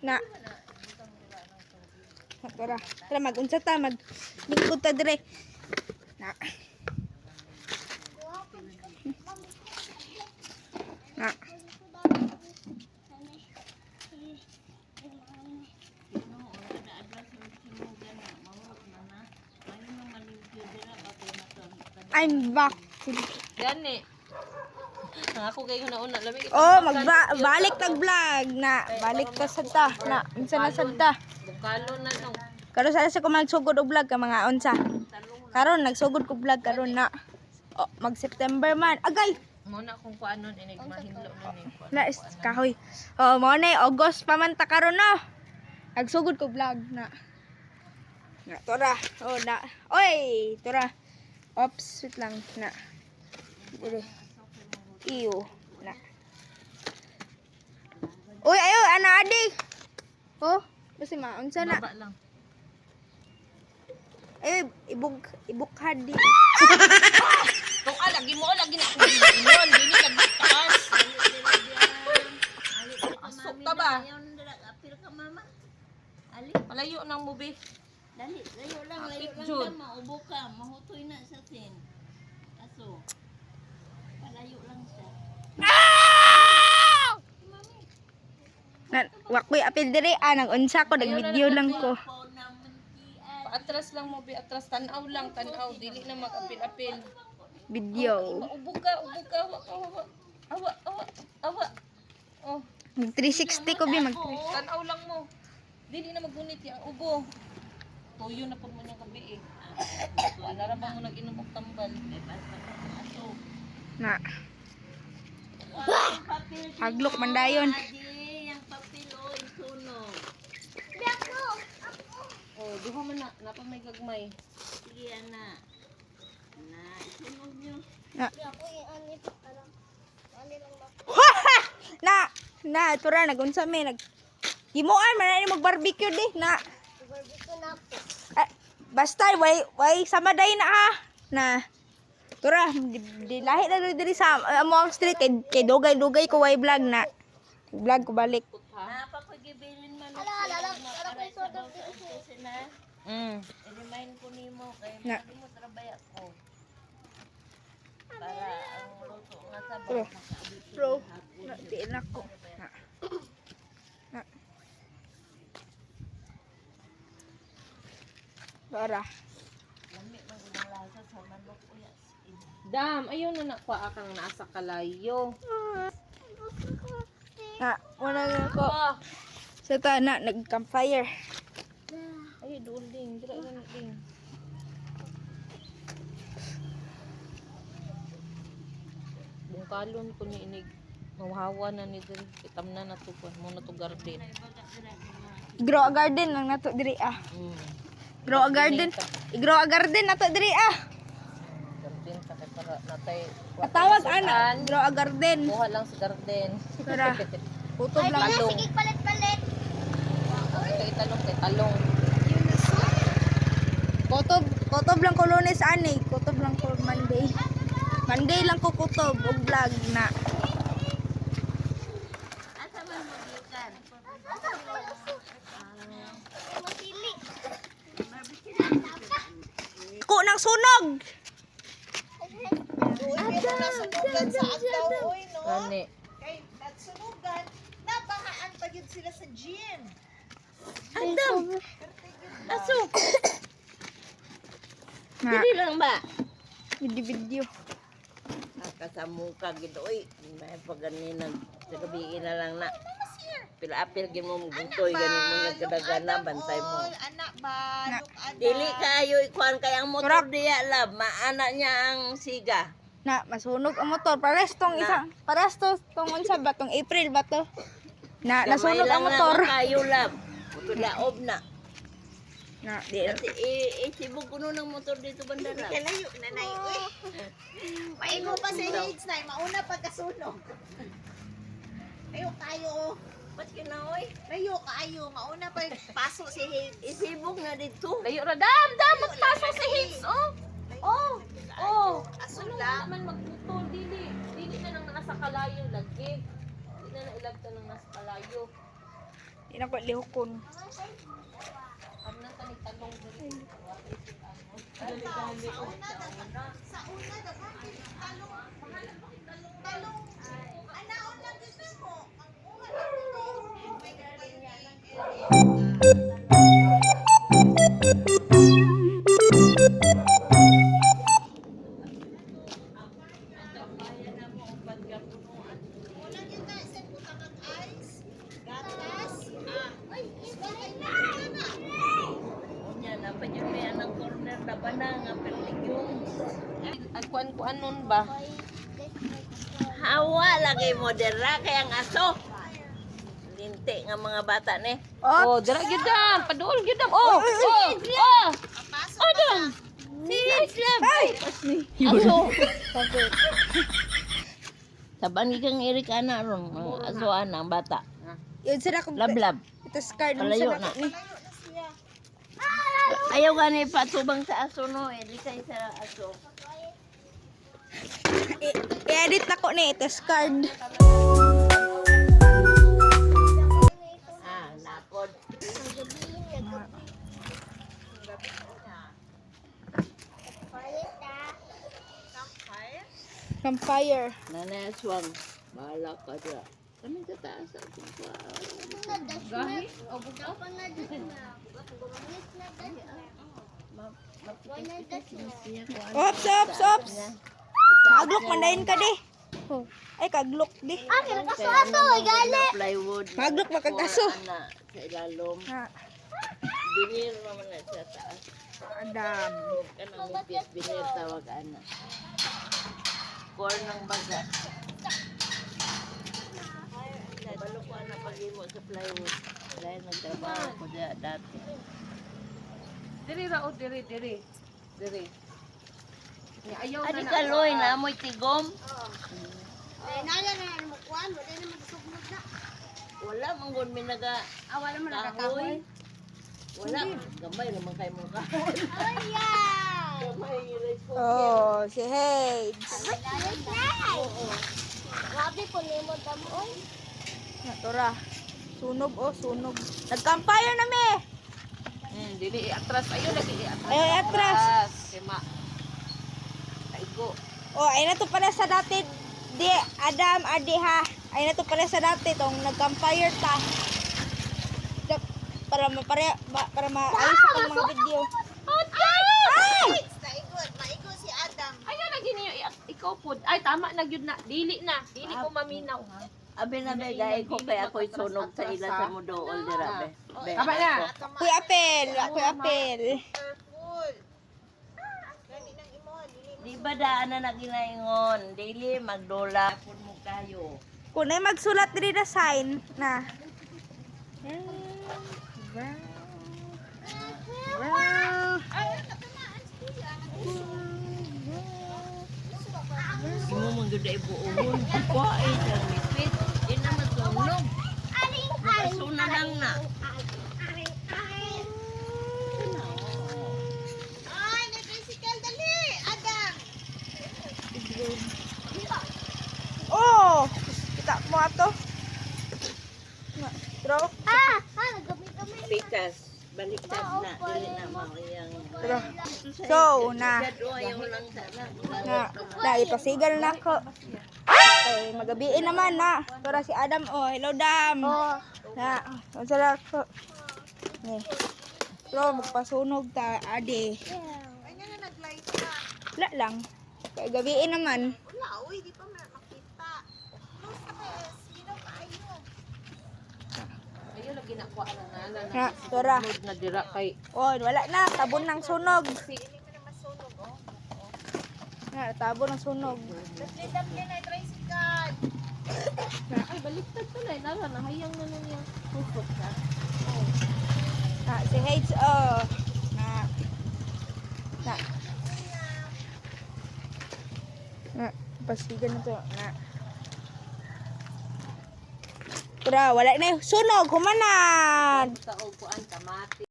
Na. Tara. Tara mag-unsa ta maglingkod ta dire. Na. Na. I'm back. Gani. Ako kayo na una lamig. Oh, balik tag vlog na. Balik ta sa ta na. Unsa na sad ta? Bukalo na dong. Karon sa ko magsugod og vlog ka mga unsa. Karon nagsugod ko vlog karon na. Oh, mag September man. Agay. Muna kung kuanon inig mahinlo na ni. Na kahoy. Oh, mo na August pa man ta karon no. Nagsugod ko vlog na. Na tora. Oh na. Oy, tora. Ops, wait lang na. Dire. Iyo na. Uy, ayo ana adi. Oh, basi maunsa na. Baba lang. Ay, ibukhad di. Kung lagi mo lagi na ako ginon, dili ka taas. Asok ta ba? Apil ka mama. Ali, Palayo nang mubi. dali, layo lang Jud. tama, ubo ka, mahutoy na sa sin. Aso. Palayo lang siya. Na wakoy apil dire nang unsa ko nag-video lang ko. Po naman kian. Paatras lang mo bi atras tan-aw lang tan-aw dili na mag-apil-apil. Video. Ubog ka, awa ka, awa. Oh, Mag 360 ko bi mag tan-aw lang mo. Dili na magunit yang ubo. Tuyo na pud mo niyang gabi eh. Narabang mo nag-inom og tambal. Aso. na. Ang papel din Haglok mo, man dayon. Adi, ang papel o, isunog. Oh, duha man na napa may gagmay. Sige, ana. Na, isunog nyo. Na tura nagunsa me nag Himuan man na ni mag-barbecue di na. Basta way samaday na ha. Na. Tura di lahi na diri sa among street kay dugay-dugay ko way vlog na. Vlog ko balik. Napapagibilin man ako na. I-remind ko nimo kay Na. mali mo trabay ako. Para ang luto nga sa Bro. makabit. Bro, na di na ko. Na. Na. Tura. Lami man ang lasa sa manok uya. Dam, ayaw na nakuha kang nasa kalayo. Na, muna na ko. Sa ta na nag-campfire. Ay, duling, dira na ding. Bungkalon ko ni inig. Mawawa na ni diri. Kitam na natukuan mo na to garden. Grow a garden lang nato diri ah. Mm. Grow a garden. I-grow a garden nato diri ah. Garden ka kay para natay. Katawag ana, grow a garden. Buha lang sa garden. Tara. Kutob lang. Talong. palit-palit. Ito italong kay talong. Kutob lang ko Lunes ani, kutob lang ko Monday. Monday lang ko kutob og vlog na. Asa man magikan? Ko nang sunog. Gani. Kay nagsunugan, nabahaan pa yun sila sa gym. Andam. Aso. Na, Dili lang ba? video. Nakasamo ka gid oy. May pagani nag sa gabi na lang na. Pila-apil gid mo mugutoy ganin mo nagkadagana bantay mo. Anak ba? Na. Look, anak. Dili kayo ikuan kay ang motor diya lab, maana niya ang siga. Na, masunog ang motor. Pares tong isa. Pares to tong unsa ba tong April ba to? Na, nasunog ang motor. Kayo lab. Laob na. Na, di. Kasi isibog kuno ng motor dito banda lab. Kalayo na na yun. Maingo pa sa Hades na, mauna pagkasunog. Layo kayo. Ba't kinaoy? Layo kayo, mauna pa paso si Hades. Isibog na dito. Layo ra dam, magpaso si hits oh. Oh. Oh. Aso Ano lang. naman magputol dili. Dili na nang nasa kalayo lagi. Dili na ilagta nang nasa kalayo. Di na ko lihokon. Ano na tanig talong diri. Sa una, dapat talong. Anaon lang gusto mo. Ang uwan wala yun na. Isa po takag ice. Gatas. Ay, isda ay na. Unya na pa yun may anang corner na ba na nga perligyong. Ang kuan nun ba? Hawa lagi mo dira kay ang aso. Linti nga mga bata ni. Oh, dira gyud dam, paduol gyud dam. Oh, oh, oh. Pasok Dam. Ay! Aso. Saban kang irik ana ron mga aso ana ang bata. Yun sila kung Lablab. ito card mo Palayo sa na. ni. Ayaw gani patubang sa aso no, likay sa aso. I-edit na ko ni ito card. Ah, nakod. Campfire. Nanay aswang. Bahala ka dira. Kami sa taas ako. Gahi o buka. Ops, ops, ops. Kaglok mandayin ka di. Oh. Ay, kaglok di. Plywood. Kaglok makagaso. Ana sa ilalom. Ha, Binir naman na sa taas. Adam. Kanang mipis binir tawag ana. Core ng baga. Balo ko ana pag-imo sa plywood. Dahil nagtrabaho ko dati. Diri ra o diri. Nga ayaw na Adi na. kaloy na amoy tigom. Naya na mo kuan, wala na magsugnod na. Wala man gud mi naga Wala man kahoy. Wala, gamay naman kay mo kahoy. Ay, yeah! Gamay iris ko. Oh, si Hades. Grabe po ni mo damoy. Natura. Sunog oh, sunog. Nag-campfire na me. Dili atras ayo lagi atras. Ayaw atras. Sema. Kaigo. Oh, ay na to pala sa dati. Di, Adam, Adi ha. Ay na to pala sa dati tong nag-campfire ta. Para maayos ako ng mga video. Maigo si Adam. Ayo lagi niyo ikaw pod. Ay tama na gyud na. Dili ko maminaw. Abi na be gay ko kay ako'y sunog sa ila sa mudool dira be. Be. Tama na. Kuy apel, kuy apel. Careful. Gani nang imo, dili Di ba daan na naginaingon, daily magdola pud mo kayo. Kung ay magsulat diri na sign na. Imo man gyud ay buuhon. Ko ay nipit. Di na masunog. Pasuna lang na. Ay, may tricycle dali. Adam. Oh! Kita mo ato. Tro. Pikas. Baliktad na. Dili na mauyang. Tro. So, na. Ayaw lang sana. Na ipasigal na ako. Okay, magabiin naman na. Tora si Adam. Oh, hello Dam. Na, masala ko. Ni. Tro, magpasunog ta, ade. Ay, nga na nag-light na. Wala lang. Kaya gabiin naman. Wala, uy, di pa makita. Close na kayo. Sino kayo? Ayo lagi na kuha na Na, tora. Sunod na dira kay Oh, wala na. Tabon ng sunog. Dili mo na masunog, oh. Na, tabon ng sunog. Dapli na yung tricycle. ay baliktad to na nara nahayang na niya. Pupot ka. Na, si Hades, oh. Na. Na. Na, pasigan na to. Na. Tura, wala na yung sunog. Humanad. Sa og kuan kamati.